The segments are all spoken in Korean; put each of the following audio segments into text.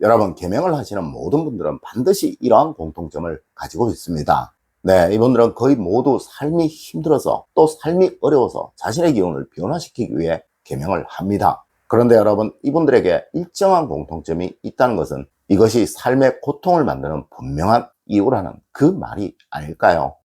여러분, 계명을 하시는 모든 분들은 반드시 이러한 공통점을 가지고 있습니다. 네, 이분들은 거의 모두 삶이 힘들어서 또 삶이 어려워서 자신의 기운을 변화시키기 위해 계명을 합니다. 그런데 여러분, 이분들에게 일정한 공통점이 있다는 것은 이것이 삶의 고통을 만드는 분명한 이유라는 그 말이 아닐까요?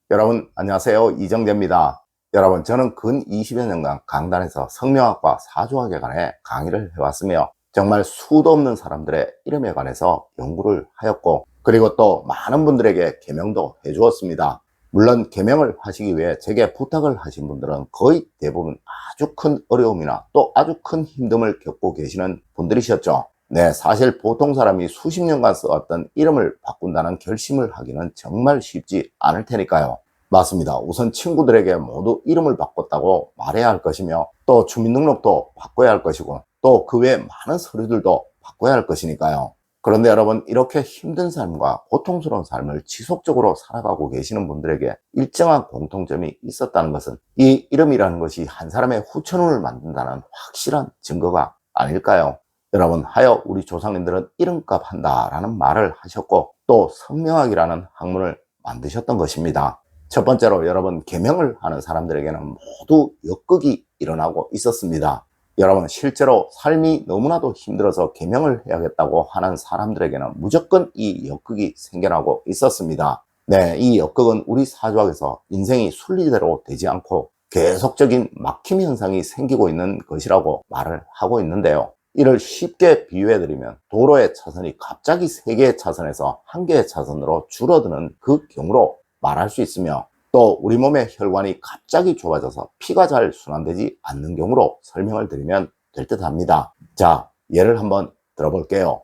여러분, 안녕하세요. 이정재입니다. 여러분, 저는 근 20여 년간 강단에서 성명학과 사주학에 관해 강의를 해왔으며 정말 수도 없는 사람들의 이름에 관해서 연구를 하였고, 그리고 또 많은 분들에게 계명도 해주었습니다. 물론 계명을 하시기 위해 제게 부탁을 하신 분들은 거의 대부분 아주 큰 어려움이나 또 아주 큰 힘듦을 겪고 계시는 분들이셨죠. 네, 사실 보통 사람이 수십 년간 써왔던 이름을 바꾼다는 결심을 하기는 정말 쉽지 않을 테니까요. 맞습니다. 우선 친구들에게 모두 이름을 바꿨다고 말해야 할 것이며, 또 주민등록도 바꿔야 할 것이고, 또 그 외에 많은 서류들도 바꿔야 할 것이니까요. 그런데 여러분, 이렇게 힘든 삶과 고통스러운 삶을 지속적으로 살아가고 계시는 분들에게 일정한 공통점이 있었다는 것은 이 이름이라는 것이 한 사람의 후천운을 만든다는 확실한 증거가 아닐까요? 여러분, 하여 우리 조상님들은 이름값 한다라는 말을 하셨고, 또 성명학이라는 학문을 만드셨던 것입니다. 첫 번째로 여러분, 계명을 하는 사람들에게는 모두 역극이 일어나고 있었습니다. 여러분, 실제로 삶이 너무나도 힘들어서 계명을 해야겠다고 하는 사람들에게는 무조건 이 역극이 생겨나고 있었습니다. 네, 이 역극은 우리 사주학에서 인생이 순리대로 되지 않고 계속적인 막힘 현상이 생기고 있는 것이라고 말을 하고 있는데요. 이를 쉽게 비유해드리면 도로의 차선이 갑자기 3개의 차선에서 1개의 차선으로 줄어드는 그 경우로 말할 수 있으며, 또 우리 몸의 혈관이 갑자기 좁아져서 피가 잘 순환되지 않는 경우로 설명을 드리면 될 듯 합니다. 자, 예를 한번 들어볼게요.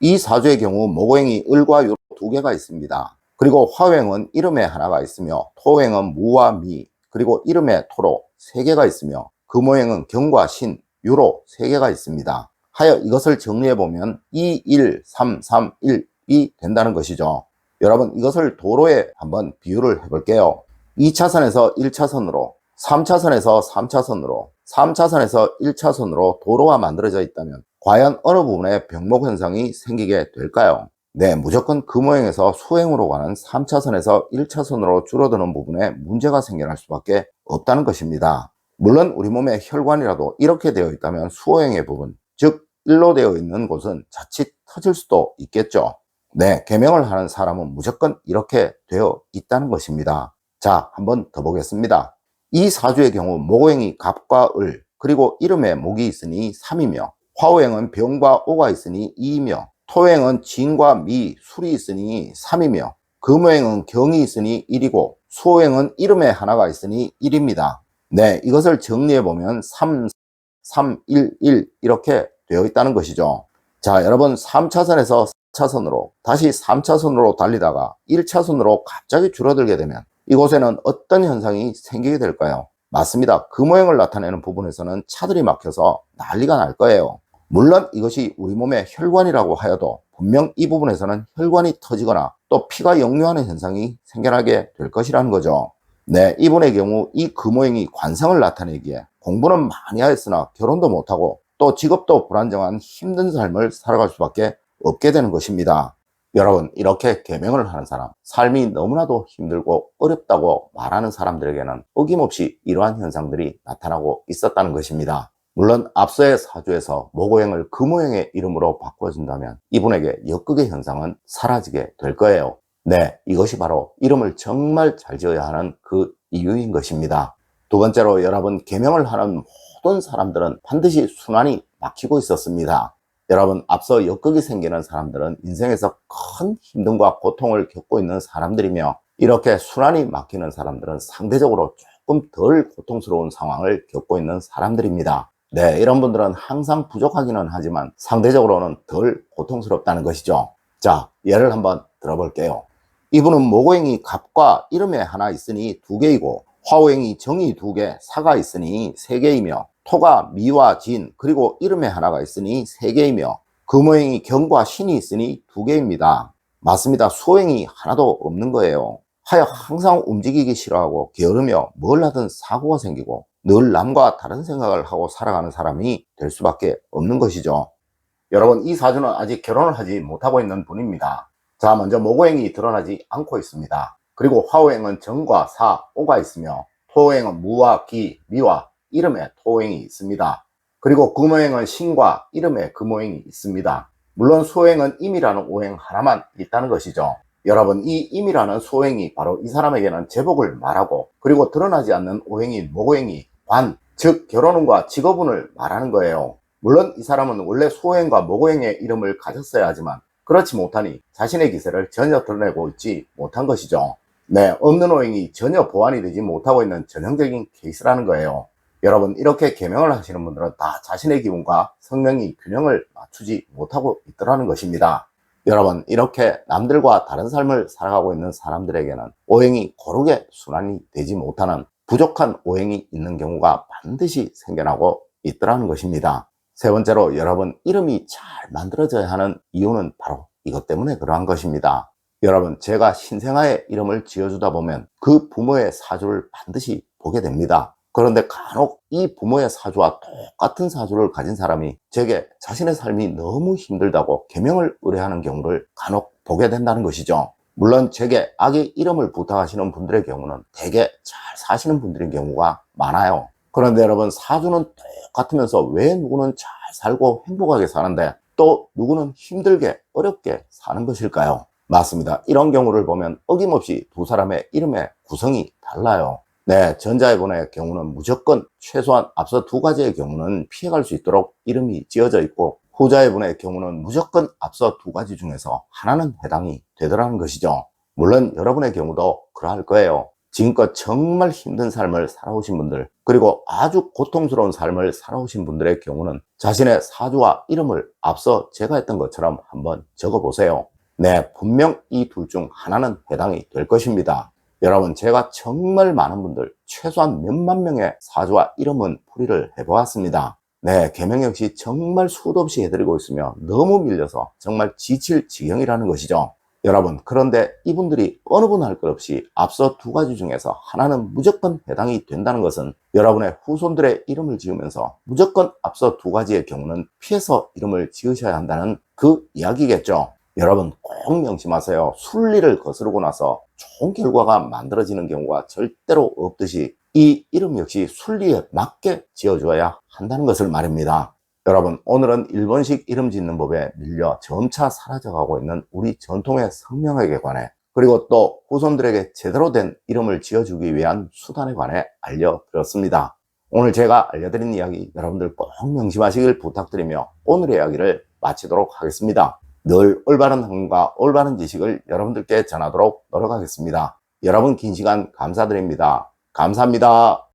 이 사주의 경우 목오행이 을과 유 2개가 있습니다. 그리고 화오행은 이름에 하나가 있으며, 토오행은 무와 미, 그리고 이름에 토로 3개가 있으며, 금오행은 경과 신, 유로 3개가 있습니다. 하여 이것을 정리해보면 2, 1, 3, 3, 1이 된다는 것이죠. 여러분, 이것을 도로에 한번 비유를 해볼게요. 2차선에서 1차선으로, 3차선에서 3차선으로, 3차선에서 1차선으로 도로가 만들어져 있다면 과연 어느 부분에 병목 현상이 생기게 될까요? 네, 무조건 금오행에서 수행으로 가는 3차선에서 1차선으로 줄어드는 부분에 문제가 생겨날 수밖에 없다는 것입니다. 물론 우리 몸의 혈관이라도 이렇게 되어 있다면 수호행의 부분, 즉 일로 되어 있는 곳은 자칫 터질 수도 있겠죠. 네, 계명을 하는 사람은 무조건 이렇게 되어 있다는 것입니다. 자, 한번 더 보겠습니다. 이 사주의 경우 목오행이 갑과 을, 그리고 이름에 목이 있으니 3이며, 화오행은 병과 오가 있으니 2이며, 토오행은 진과 미, 술이 있으니 3이며, 금오행은 경이 있으니 1이고, 수오행은 이름에 하나가 있으니 1입니다. 네, 이것을 정리해보면 3, 3, 1, 1 이렇게 되어 있다는 것이죠. 자, 여러분, 3차선에서 4차선으로 다시 3차선으로 달리다가 1차선으로 갑자기 줄어들게 되면 이곳에는 어떤 현상이 생기게 될까요? 맞습니다. 금오행을 나타내는 부분에서는 차들이 막혀서 난리가 날 거예요. 물론 이것이 우리 몸의 혈관이라고 하여도 분명 이 부분에서는 혈관이 터지거나 또 피가 역류하는 현상이 생겨나게 될 것이라는 거죠. 네, 이분의 경우 이 금오행이 관성을 나타내기에 공부는 많이 하였으나 결혼도 못하고 또 직업도 불안정한 힘든 삶을 살아갈 수밖에 없게 되는 것입니다. 여러분, 이렇게 계명을 하는 사람, 삶이 너무나도 힘들고 어렵다고 말하는 사람들에게는 어김없이 이러한 현상들이 나타나고 있었다는 것입니다. 물론 앞서의 사주에서 목오행을 금오행의 이름으로 바꿔준다면 이분에게 역극의 현상은 사라지게 될 거예요. 네, 이것이 바로 이름을 정말 잘 지어야 하는 그 이유인 것입니다. 두 번째로 여러분, 계명을 하는 모든 사람들은 반드시 순환이 막히고 있었습니다. 여러분, 앞서 역극이 생기는 사람들은 인생에서 큰 힘듦과 고통을 겪고 있는 사람들이며, 이렇게 순환이 막히는 사람들은 상대적으로 조금 덜 고통스러운 상황을 겪고 있는 사람들입니다. 네, 이런 분들은 항상 부족하기는 하지만 상대적으로는 덜 고통스럽다는 것이죠. 자, 예를 한번 들어볼게요. 이분은 목오행이 갑과 이름에 하나 있으니 2개이고, 화오행이 정이 2개, 사가 있으니 3개이며, 토가 미와 진, 그리고 이름에 하나가 있으니 3개이며, 금오행이 경과 신이 있으니 2개입니다. 맞습니다. 수오행이 하나도 없는 거예요. 하여 항상 움직이기 싫어하고 게으르며 뭘 하든 사고가 생기고, 늘 남과 다른 생각을 하고 살아가는 사람이 될 수밖에 없는 것이죠. 여러분, 이 사주는 아직 결혼을 하지 못하고 있는 분입니다. 자, 먼저 목오행이 드러나지 않고 있습니다. 그리고 화오행은 정과 사, 오가 있으며 토오행은 무와 기, 미와 이름에 토오행이 있습니다. 그리고 금오행은 신과 이름에 금오행이 있습니다. 물론 수오행은 임이라는 오행 하나만 있다는 것이죠. 여러분, 이 임이라는 수오행이 바로 이 사람에게는 제복을 말하고, 그리고 드러나지 않는 오행인 목오행이 관, 즉 결혼운과 직업운을 말하는 거예요. 물론 이 사람은 원래 수오행과 목오행의 이름을 가졌어야 하지만 그렇지 못하니 자신의 기세를 전혀 드러내고 있지 못한 것이죠. 네, 없는 오행이 전혀 보완이 되지 못하고 있는 전형적인 케이스라는 거예요. 여러분, 이렇게 계명을 하시는 분들은 다 자신의 기운과 성명이 균형을 맞추지 못하고 있더라는 것입니다. 여러분, 이렇게 남들과 다른 삶을 살아가고 있는 사람들에게는 오행이 고르게 순환이 되지 못하는 부족한 오행이 있는 경우가 반드시 생겨나고 있더라는 것입니다. 세 번째로, 여러분, 이름이 잘 만들어져야 하는 이유는 바로 이것 때문에 그러한 것입니다. 여러분, 제가 신생아의 이름을 지어주다 보면 그 부모의 사주를 반드시 보게 됩니다. 그런데 간혹 이 부모의 사주와 똑같은 사주를 가진 사람이 제게 자신의 삶이 너무 힘들다고 계명을 의뢰하는 경우를 간혹 보게 된다는 것이죠. 물론 제게 아기 이름을 부탁하시는 분들의 경우는 되게 잘 사시는 분들인 경우가 많아요. 그런데 여러분, 사주는 똑같으면서 왜 누구는 잘 살고 행복하게 사는데 또 누구는 힘들게 어렵게 사는 것일까요? 맞습니다. 이런 경우를 보면 어김없이 두 사람의 이름의 구성이 달라요. 네, 전자의분의 경우는 무조건 최소한 앞서 두 가지의 경우는 피해갈 수 있도록 이름이 지어져 있고, 후자의분의 경우는 무조건 앞서 두 가지 중에서 하나는 해당이 되더라는 것이죠. 물론 여러분의 경우도 그러할 거예요. 지금껏 정말 힘든 삶을 살아오신 분들, 그리고 아주 고통스러운 삶을 살아오신 분들의 경우는 자신의 사주와 이름을 앞서 제가 했던 것처럼 한번 적어보세요. 네, 분명 이 둘 중 하나는 해당이 될 것입니다. 여러분, 제가 정말 많은 분들, 최소한 몇만 명의 사주와 이름은 풀이를 해보았습니다. 네, 계명 역시 정말 수도 없이 해드리고 있으며 너무 밀려서 정말 지칠 지경이라는 것이죠. 여러분, 그런데 이분들이 어느 분 할 것 없이 앞서 두 가지 중에서 하나는 무조건 해당이 된다는 것은 여러분의 후손들의 이름을 지으면서 무조건 앞서 두 가지의 경우는 피해서 이름을 지으셔야 한다는 그 이야기겠죠. 여러분, 꼭 명심하세요. 순리를 거스르고 나서 좋은 결과가 만들어지는 경우가 절대로 없듯이 이 이름 역시 순리에 맞게 지어줘야 한다는 것을 말입니다. 여러분, 오늘은 일본식 이름 짓는 법에 밀려 점차 사라져가고 있는 우리 전통의 성명학에 관해, 그리고 또 후손들에게 제대로 된 이름을 지어주기 위한 수단에 관해 알려드렸습니다. 오늘 제가 알려드린 이야기 여러분들 꼭 명심하시길 부탁드리며 오늘의 이야기를 마치도록 하겠습니다. 늘 올바른 학문과 올바른 지식을 여러분들께 전하도록 노력하겠습니다. 여러분, 긴 시간 감사드립니다. 감사합니다.